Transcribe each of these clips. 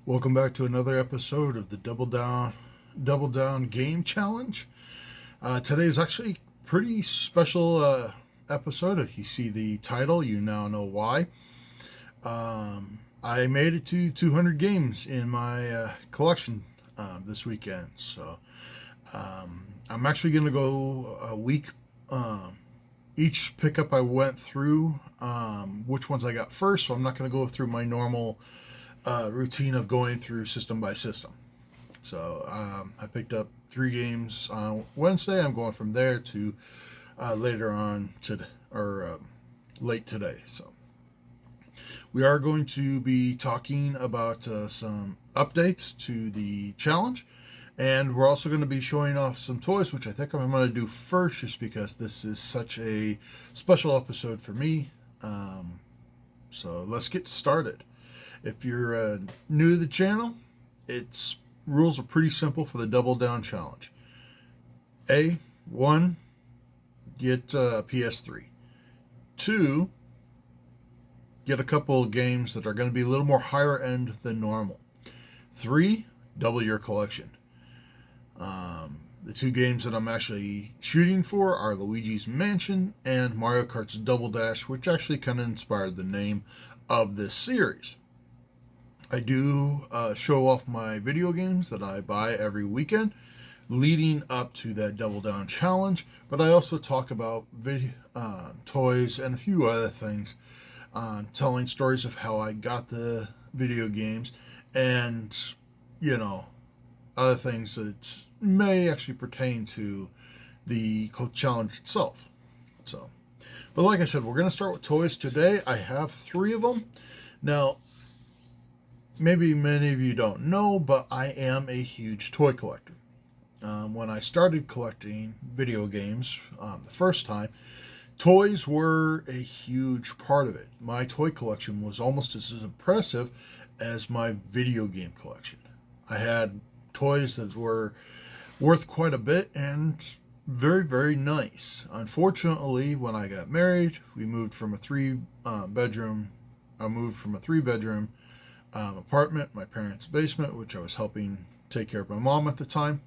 Welcome back to another episode of the Double Down Game Challenge. Today is actually a pretty special episode. If you see the title, you now know why. I made it to 200 games in my collection this weekend, so I'm actually going to go a week. Each pickup I went through, which ones I got first, so I'm not going to go through my normal routine of going through system by system. So I picked up 3 games on Wednesday. I'm going from there to later on today, or late today. So we are going to be talking about some updates to the challenge, and we're also going to be showing off some toys, which I think I'm going to do first, just because this is such a special episode for me. So let's get started. If you're new to the channel, its rules are pretty simple for the Double Down Challenge. One, get a PS3. 2, get a couple of games that are going to be a little more higher end than normal. 3, double your collection. The 2 games that I'm actually shooting for are Luigi's Mansion and Mario Kart's Double Dash, which actually kind of inspired the name of this series. I do show off my video games that I buy every weekend leading up to that Double Down Challenge, but I also talk about toys and a few other things, telling stories of how I got the video games and, other things that may actually pertain to the challenge itself. So, but like I said, we're going to start with toys today. I have 3 of them. Now, maybe many of you don't know, but I am a huge toy collector. When I started collecting video games the first time, toys were a huge part of it. My toy collection was almost as impressive as my video game collection. I had toys that were worth quite a bit and very, very nice. Unfortunately, when I got married, we moved from a 3-bedroom. I moved from a 3-bedroom apartment, my parents' basement, which I was helping take care of my mom at the time.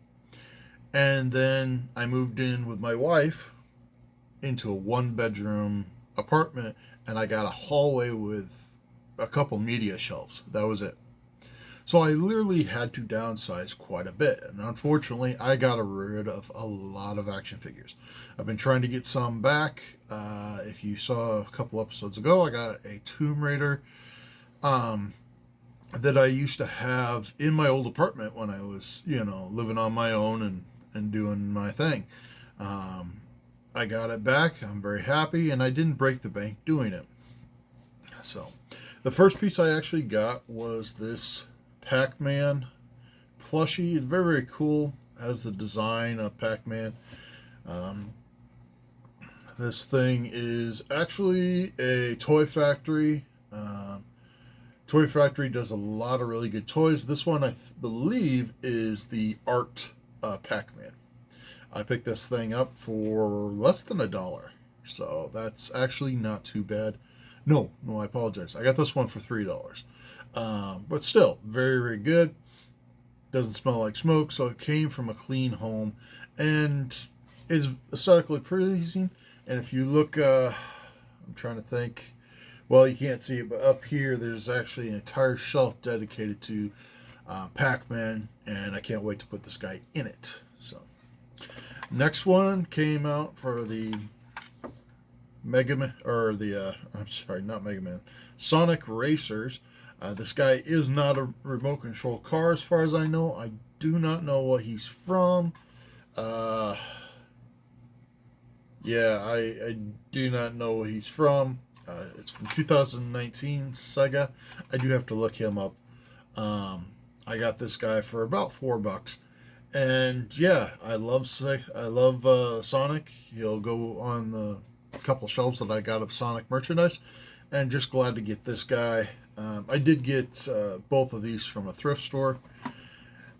And then I moved in with my wife into a 1-bedroom apartment, and I got a hallway with a couple media shelves. That was it. So I literally had to downsize quite a bit. And unfortunately, I got rid of a lot of action figures. I've been trying to get some back. If you saw a couple episodes ago, I got a Tomb Raider that I used to have in my old apartment when I was, living on my own and doing my thing. I got it back. I'm very happy, and I didn't break the bank doing it. So the first piece I actually got was this Pac-Man plushie. It's very, very cool. It has the design of Pac-Man. This thing is actually a Toy Factory. Toy Factory does a lot of really good toys. This one, I believe, is the Art Pac-Man. I picked this thing up for less than $1. So that's actually not too bad. No, I apologize. I got this one for $3. But still, very, very good. Doesn't smell like smoke, so it came from a clean home and is aesthetically pleasing. And if you look, I'm trying to think, well, you can't see it, but up here, there's actually an entire shelf dedicated to Pac-Man, and I can't wait to put this guy in it. So, next one came out for the Mega Man, or the, I'm sorry, not Mega Man, Sonic Racers. This guy is not a remote control car, as far as I know. I do not know what he's from. I do not know what he's from. It's from 2019 Sega. I do have to look him up. I got this guy for about $4, and yeah, I love Sonic. He'll go on the couple shelves that I got of Sonic merchandise, and just glad to get this guy. I did get both of these from a thrift store.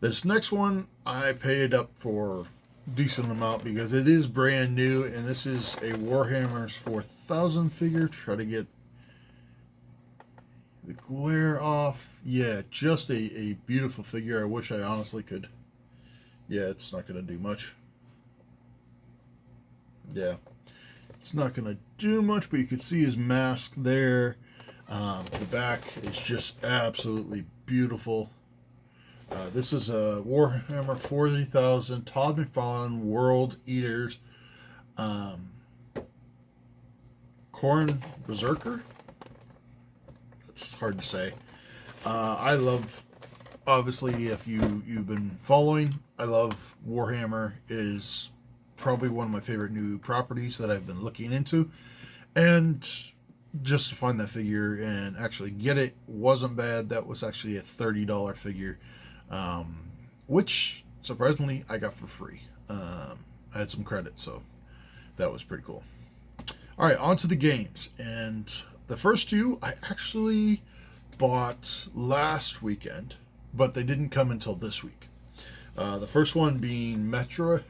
This next one I paid up for a decent amount because it is brand new, and this is a Warhammer's 4000 figure. Try to get the glare off. Yeah, just a beautiful figure. I wish I honestly could. Yeah, it's not going to do much. Yeah, it's not going to do much, but you can see his mask there. The back is just absolutely beautiful. This is a Warhammer 40,000 Todd McFarlane World Eaters Khorne Berserker. That's hard to say. I love, obviously, if you've been following, I love Warhammer. It is probably one of my favorite new properties that I've been looking into. And just to find that figure and actually get it wasn't bad. That was actually a $30 figure, which surprisingly I got for free. I had some credit, so that was pretty cool. All right, on to the games. And the first two I actually bought last weekend, but they didn't come until this week. The first one being Metroid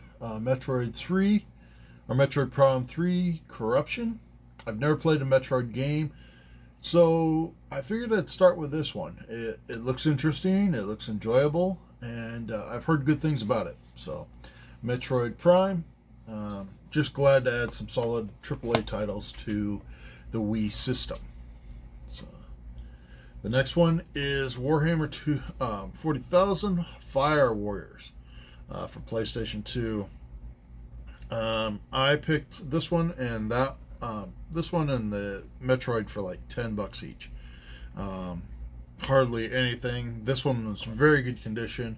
3, or Metroid Prime 3 Corruption. I've never played a Metroid game, so I figured I'd start with this one. It looks interesting, it looks enjoyable, and I've heard good things about it. So, Metroid Prime, just glad to add some solid AAA titles to the Wii system. So, the next one is Warhammer 40,000 Fire Warriors for PlayStation 2. I picked this one and that. This one and the Metroid for like $10 each. Hardly anything. This one was very good condition.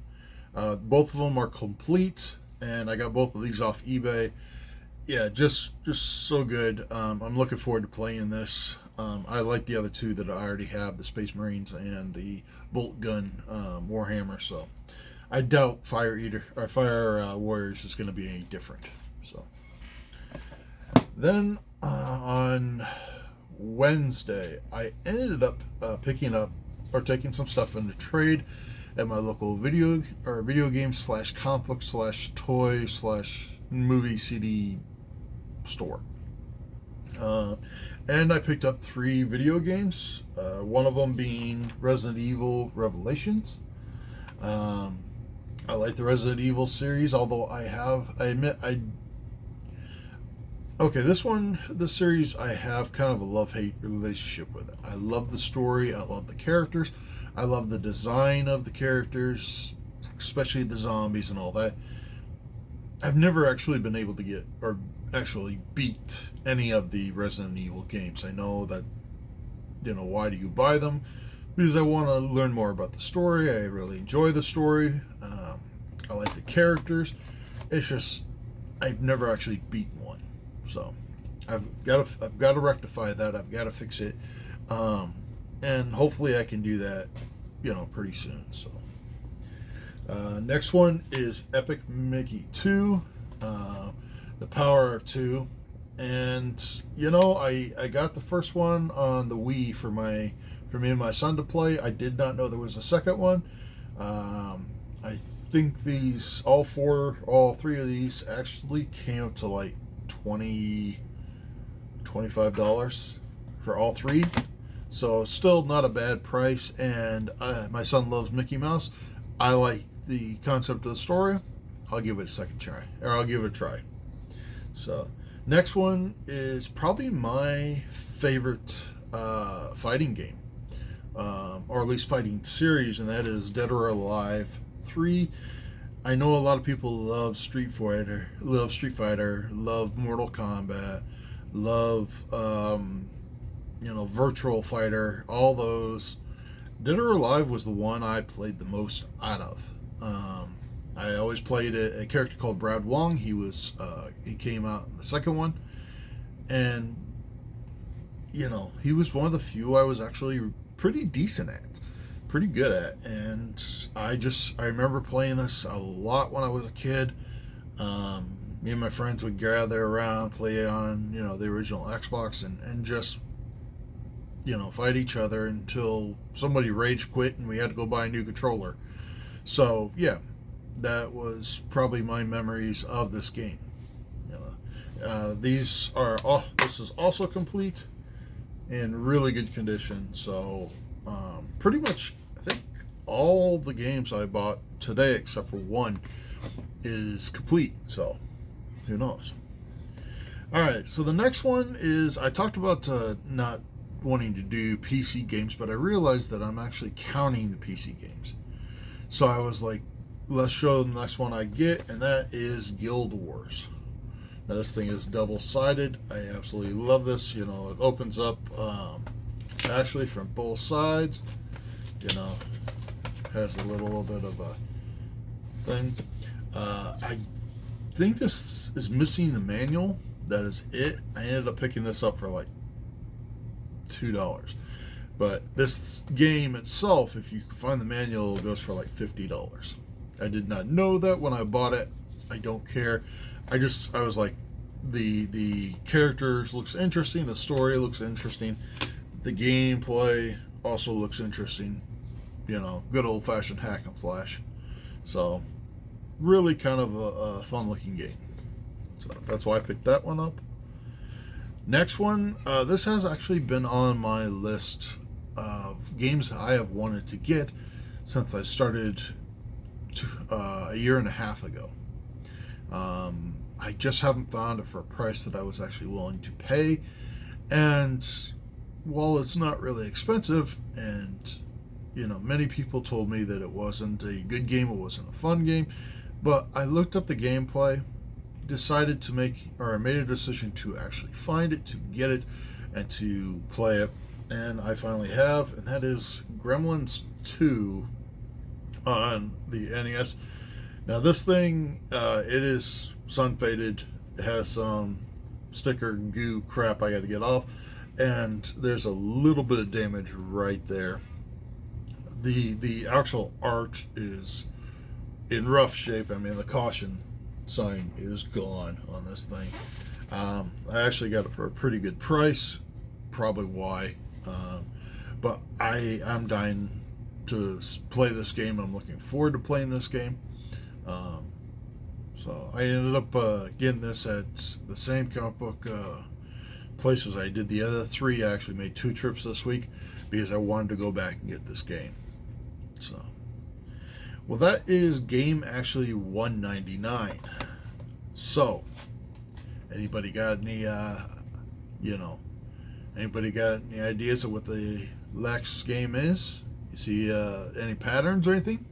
Both of them are complete, and I got both of these off eBay. Yeah, just so good. I'm looking forward to playing this. I like the other two that I already have, the Space Marines and the Bolt Gun Warhammer. So I doubt Fire Warriors is going to be any different. So then. On Wednesday, I ended up picking up or taking some stuff into trade at my local video game / comic book / toy / movie CD store. And I picked up 3 video games. One of them being Resident Evil Revelations. I like the Resident Evil series, although this series, I have kind of a love-hate relationship with it. I love the story, I love the characters, I love the design of the characters, especially the zombies and all that. I've never actually been able to get, or actually beat, any of the Resident Evil games. I know that, why do you buy them? Because I want to learn more about the story. I really enjoy the story. I like the characters. It's just, I've never actually beaten one. So I've got to rectify that. I've got to fix it, and hopefully I can do that, pretty soon. So next one is Epic Mickey 2, The Power of 2, and I got the first one on the Wii for me and my son to play. I did not know there was a second one. I think all 3 of these actually came up to like $25 for all 3, so still not a bad price. And my son loves Mickey Mouse. I like the concept of the story. I'll give it a second try, or I'll give it a try. So next one is probably my favorite fighting game, or at least fighting series, and that is Dead or Alive 3. I know a lot of people love Street Fighter, love Mortal Kombat, love Virtual Fighter, all those. Dead or Alive was the one I played the most out of. I always played a character called Brad Wong. He came out in the second one, and he was one of the few I was actually pretty decent at. Pretty good at, and I remember playing this a lot when I was a kid. Me and my friends would gather around, play on the original Xbox, and just fight each other until somebody rage quit and we had to go buy a new controller. So yeah, that was probably my memories of this game. This is also complete in really good condition, so Pretty much, I think all the games I bought today, except for one, is complete. So, who knows? All right, so the next one is I talked about not wanting to do PC games, but I realized that I'm actually counting the PC games. So I was like, let's show the next one I get, and that is Guild Wars. Now this thing is double-sided. I absolutely love this. You know, it opens up actually from both sides. You know, has a little bit of a thing. I think this is missing the manual. That is it. I ended up picking this up for like $2. But this game itself, if you find the manual, goes for like $50. I did not know that when I bought it. I don't care. I was like, the characters looks interesting, the story looks interesting, the gameplay also looks interesting. You know, good old fashioned hack and slash. So really kind of a fun looking game. So that's why I picked that one up. Next one, this has actually been on my list of games that I have wanted to get since I started a year and a half ago. I just haven't found it for a price that I was actually willing to pay. And while it's not really expensive, and you know, many people told me that it wasn't a good game, it wasn't a fun game, but I looked up the gameplay, decided to I made a decision to actually find it, to get it, and to play it, and I finally have, and that is Gremlins 2 on the NES. Now this thing, it is sun faded. It has some sticker goo crap I got to get off, and there's a little bit of damage right there. The actual art is in rough shape. I mean, the caution sign is gone on this thing. I actually got it for a pretty good price, probably why. But I'm dying to play this game. I'm looking forward to playing this game. So I ended up getting this at the same comic book places I did the other three. I actually made 2 trips this week because I wanted to go back and get this game. So, well, that is game actually $199. So, anybody got any, anybody got any ideas of what the Lex game is? You see any patterns or anything?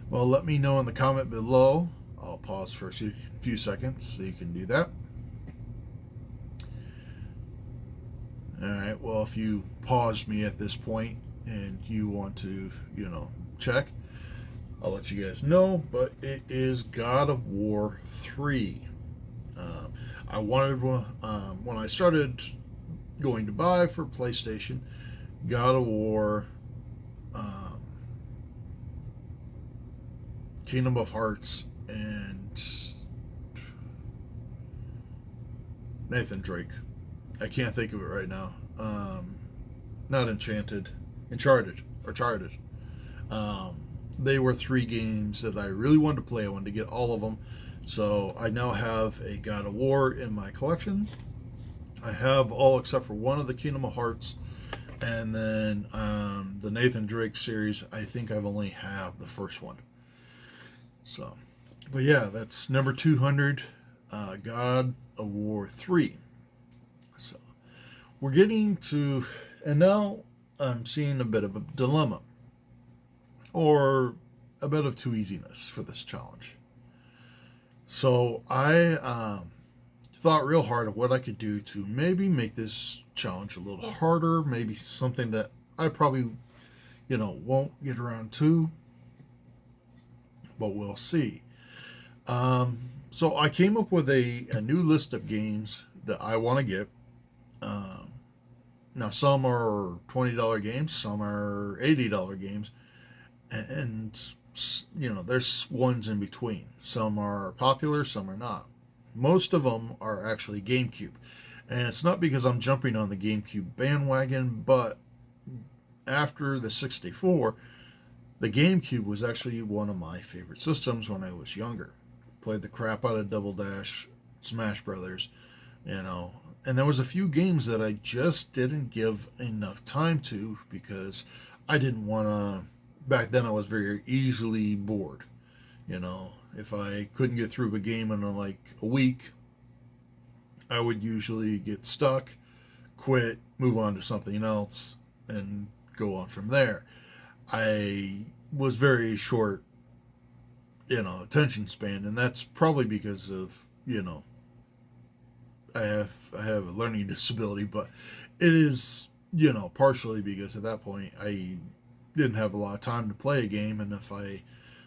Well, let me know in the comment below. I'll pause for a few seconds so you can do that. Alright, well, if you paused me at this point and you want to, check, I'll let you guys know, but it is God of War 3. I wanted, when I started going to buy for PlayStation, God of War, Kingdom of Hearts, and Nathan Drake. I can't think of it right now. Not Enchanted. Uncharted. Or Charted. They were 3 games that I really wanted to play. I wanted to get all of them. So I now have a God of War in my collection. I have all except for one of the Kingdom of Hearts. And then the Nathan Drake series, I think I've only have the first one. So, but yeah, that's number 200, God of War 3. So, we're getting to, and now I'm seeing a bit of a dilemma, or a bit of too easiness for this challenge. So, I thought real hard of what I could do to maybe make this challenge a little harder, maybe something that I probably, won't get around to, but we'll see. So I came up with a new list of games that I want to get. Now some are $20 games, some are $80 games, and there's ones in between. Some are popular, some are not. Most of them are actually GameCube, and it's not because I'm jumping on the GameCube bandwagon, but after the 64, the GameCube was actually one of my favorite systems when I was younger. Played the crap out of Double Dash, Smash Brothers, And there was a few games that I just didn't give enough time to because I didn't want to. Back then, I was very easily bored. You know, if I couldn't get through a game in like a week, I would usually get stuck, quit, move on to something else, and go on from there. I was very short, attention span, and that's probably because of, I have a learning disability, but it is, partially because at that point I didn't have a lot of time to play a game, and if I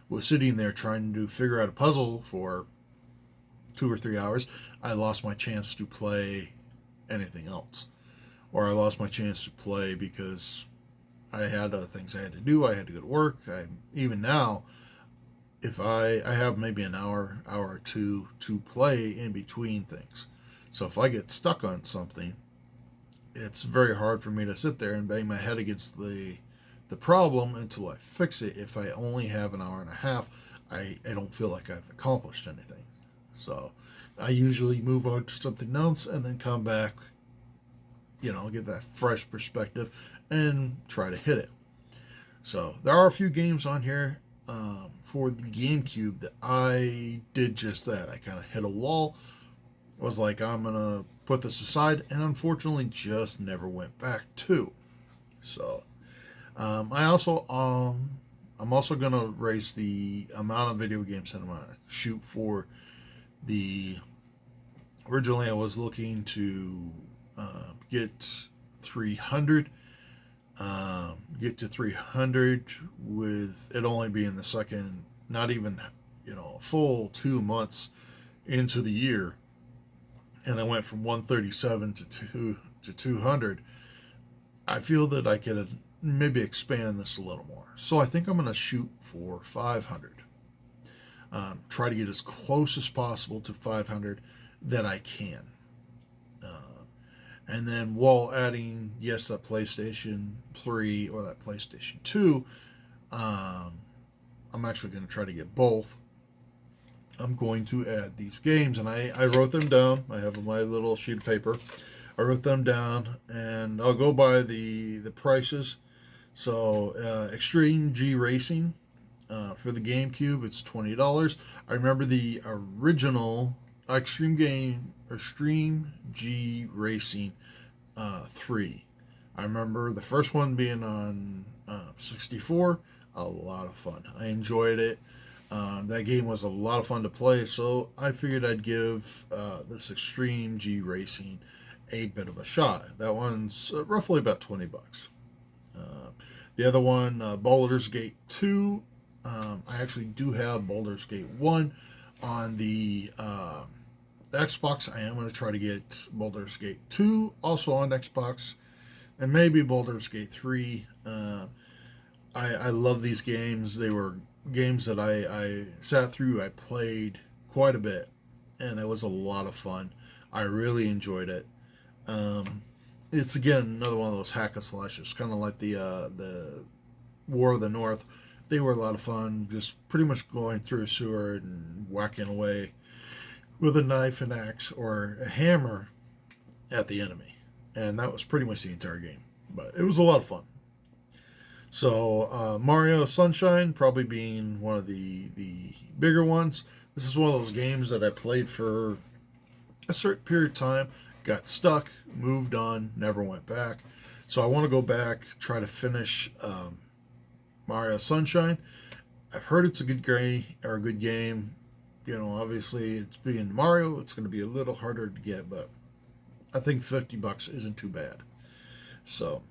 was sitting there trying to figure out a puzzle for 2 or 3 hours, I lost my chance to play anything else. Or I lost my chance to play because I had other things I had to do. I had to go to work. Even now, if I have maybe an hour or two to play in between things. So if I get stuck on something, it's very hard for me to sit there and bang my head against the problem until I fix it. If I only have an hour and a half, I don't feel like I've accomplished anything. So I usually move on to something else and then come back, get that fresh perspective and try to hit it. So there are a few games on here for the GameCube that I did just that. I kind of hit a wall. I was like, I'm going to put this aside, and unfortunately just never went back to. So I'm also going to raise the amount of video games that I'm going to shoot for the. Originally, I was looking to get 300. Get to 300 with it only being the second, not even a full 2 months into the year, and I went from 137 to 200. I feel that I could maybe expand this a little more. So I think I'm going to shoot for 500. Try to get as close as possible to 500 that I can. And then while adding, yes, that PlayStation 3 or that PlayStation 2, I'm actually going to try to get both. I'm going to add these games, and I wrote them down. I have my little sheet of paper. I wrote them down, and I'll go by the prices. So Extreme G Racing for the GameCube, it's $20. I remember the original Extreme G Racing 3. I remember the first one being on 64. A lot of fun. I enjoyed it. That game was a lot of fun to play, so I figured I'd give this Extreme G Racing a bit of a shot. That one's roughly about $20. The other one, Baldur's Gate 2. I actually do have Baldur's Gate 1 on the Xbox. I am going to try to get Baldur's Gate 2 also on Xbox, and maybe Baldur's Gate 3. I love these games. They were games that I sat through. I played quite a bit, and it was a lot of fun. I really enjoyed it. It's again another one of those hack and slashes, kind of like the War of the North. They were a lot of fun, just pretty much going through a sewer and whacking away with a knife, an axe, or a hammer at the enemy. And that was pretty much the entire game. But it was a lot of fun. So Mario Sunshine probably being one of the bigger ones. This is one of those games that I played for a certain period of time, got stuck, moved on, never went back. So I want to go back, try to finish Mario Sunshine. I've heard it's a good game. Obviously it's being Mario, it's going to be a little harder to get, but I think $50 isn't too bad. So,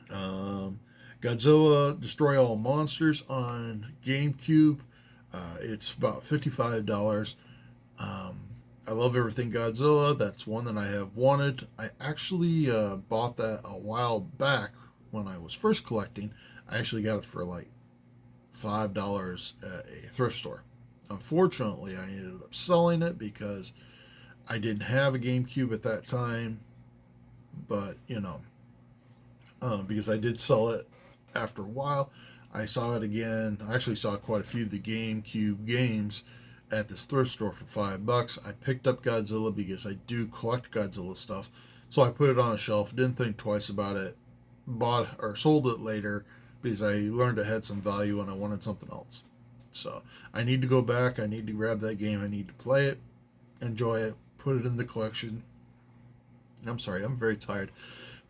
Godzilla Destroy All Monsters on GameCube. It's about $55. I love everything Godzilla. That's one that I have wanted. I actually bought that a while back when I was first collecting. I actually got it for like $5 at a thrift store. Unfortunately, I ended up selling it because I didn't have a GameCube at that time. But, because I did sell it after a while, I saw it again. I actually saw quite a few of the GameCube games at this thrift store for $5. I picked up Godzilla because I do collect Godzilla stuff. So I put it on a shelf, didn't think twice about it, bought or sold it later because I learned it had some value and I wanted something else. So I need to go back. I need to grab that game. I need to play it, enjoy it, put it in the collection. I'm sorry, I'm very tired.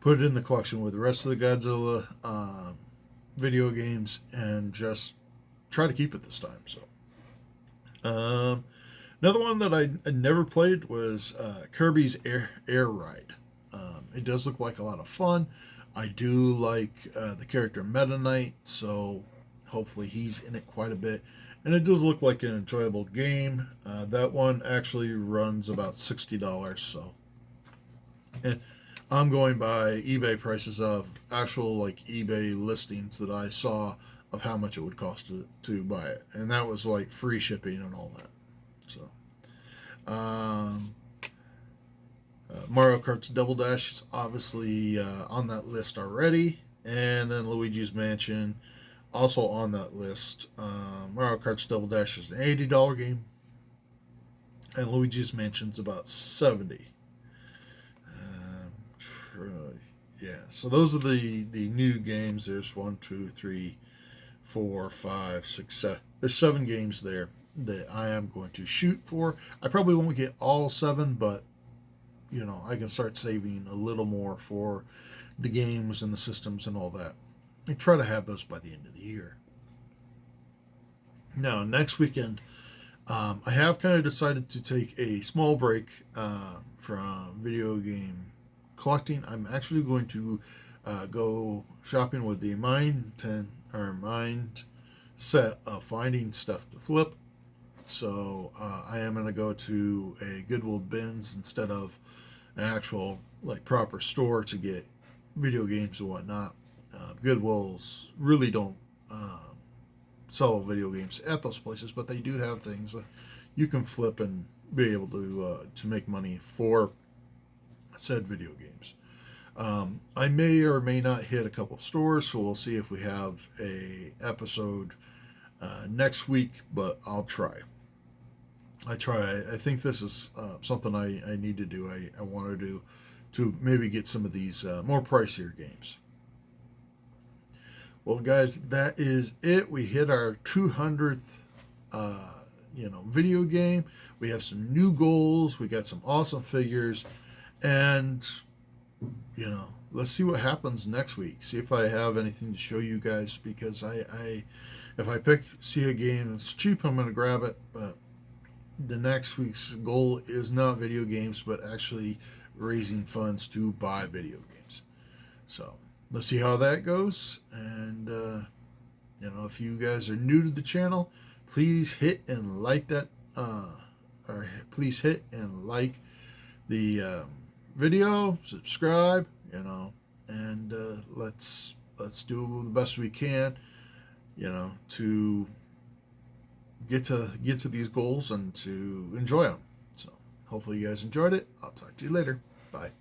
Put it in the collection with the rest of the Godzilla video games and just try to keep it this time. So another one that I never played was Kirby's Air Ride. It does look like a lot of fun. I do like the character Meta Knight, so hopefully he's in it quite a bit. And it does look like an enjoyable game. That one actually runs about $60, so. And I'm going by eBay prices of actual like eBay listings that I saw of how much it would cost to buy it. And that was like free shipping and all that. So, Mario Kart's Double Dash is obviously on that list already. And then Luigi's Mansion also on that list. Mario Kart's Double Dash is an $80 game. And Luigi's Mansion's about $70. Yeah, so those are the new games. There's 1, 2, 3, 4, 5, 6, 7. There's 7 games there that I am going to shoot for. I probably won't get all 7, but you know, I can start saving a little more for the games and the systems and all that. I try to have those by the end of the year. Now, next weekend, I have kind of decided to take a small break from video game collecting. I'm actually going to go shopping with the mindset of finding stuff to flip. So I am going to go to a Goodwill bins instead of an actual like proper store to get video games and whatnot. Goodwills really don't sell video games at those places, but they do have things that you can flip and be able to make money for said video games. I may or may not hit a couple stores, so we'll see if we have a episode next week, but I'll try. I think this is something I need to do. I want to do to maybe get some of these more pricier games. Well, guys, that is it. We hit our 200th video game. We have some new goals. We got some awesome figures. And, let's see what happens next week. See if I have anything to show you guys, because if I see a game that's cheap, I'm going to grab it. But the next week's goal is not video games, but actually raising funds to buy video games. So let's see how that goes. And, if you guys are new to the channel, please hit and like that, or please hit and like the video, subscribe, and let's do the best we can, to get to these goals and to enjoy them. So hopefully you guys enjoyed it. I'll talk to you later. Bye.